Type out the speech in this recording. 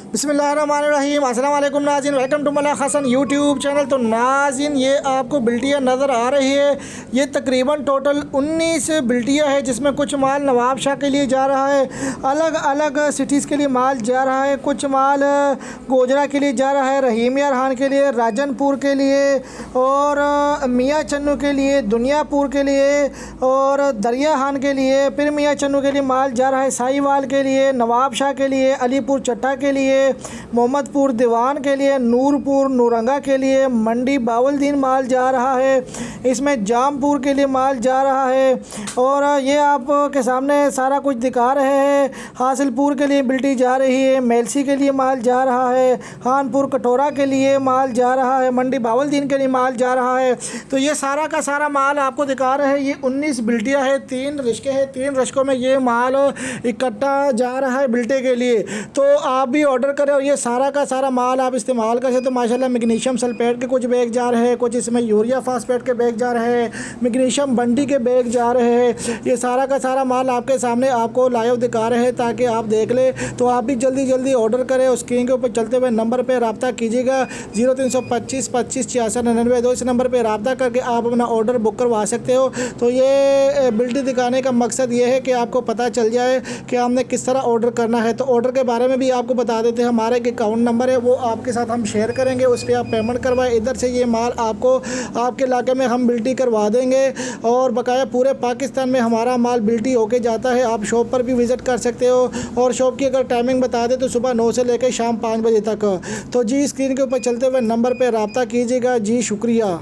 बिस्मिल्लाहिर्रहमानिर्रहीम। अस्सलाम वालेकुम नाज़रीन, welcome to Malak Hasan YouTube channel. तो नाज़रीन, ये आपको बिल्टियाँ नज़र आ रही है। ये तकरीबन टोटल 19 बिल्टियाँ है, जिसमें कुछ माल नवाब शाह के लिए जा रहा है, अलग अलग सिटीज़ के लिए माल जा रहा है। कुछ माल गोजरा के लिए जा रहा है, रहीम यार खान के लिए, राजनपुर के लिए और मियाँ चन्नू के लिए, दुनियापुर के लिए और दरिया खान के लिए। फिर मियाँ चन्नू के लिए माल जा रहा है साहिवाल के लिए, नवाब शाह के लिए, अलीपुर चट्टा के लिए, मोहम्मदपुर दीवान के लिए, नूरपुर नूरंगा के लिए, मंडी बावलदीन माल जा रहा है, इसमें जामपुर के लिए माल जा रहा है। और ये आपके सामने सारा कुछ दिखा रहे हैं। हासिलपुर के लिए बिल्टी जा रही है, मेलसी के लिए माल जा रहा है, खानपुर कटोरा के लिए माल जा रहा है, मंडी बावलदीन के लिए माल जा रहा है। तो ये सारा का सारा माल आपको दिखा रहे हैं। ये 19 बिल्टियाँ हैं, 3 रिश्के हैं, 3 रिश्कों में ये माल इकट्ठा जा रहा है बिल्टे के लिए। तो आप भी ऑर्डर करें और ये सारा का सारा माल आप इस्तेमाल कर सकते। तो माशाल्लाह मैग्नीशियम सल्फेट के कुछ बैग जा रहे हैं, कुछ इसमें यूरिया फास्फेट के बैग जा रहे हैं, मैग्नीशियम बंडी के बैग जा रहे हैं। ये सारा का सारा माल आपके सामने आपको लाइव दिखा रहे हैं ताकि आप देख लें। तो आप भी जल्दी जल्दी ऑर्डर करें। उस स्क्रीन के ऊपर चलते हुए नंबर पर रब्ता कीजिएगा 0325 25 66 99। इस नंबर पर रब्ता करके आप अपना ऑर्डर बुक करवा सकते हो। तो ये बिल्टी दिखाने का मकसद ये है कि आपको पता चल जाए कि हमने किस तरह ऑर्डर करना है। तो ऑर्डर के बारे में भी आपको बता देते हैं। हमारा एक अकाउंट नंबर है, वो आपके साथ हम शेयर करेंगे, उस पर आप पेमेंट करवाएं। इधर से ये माल आपको आपके इलाके में हम बिल्टी करवा देंगे और बकाया पूरे पाकिस्तान में हमारा माल बिल्टी होके जाता है। आप शॉप पर भी विज़िट कर सकते हो और शॉप की अगर टाइमिंग बता दें तो सुबह 9 से लेकर शाम 5 बजे तक। तो जी स्क्रीन के ऊपर चलते हुए नंबर पर रब्ता कीजिएगा। जी शुक्रिया।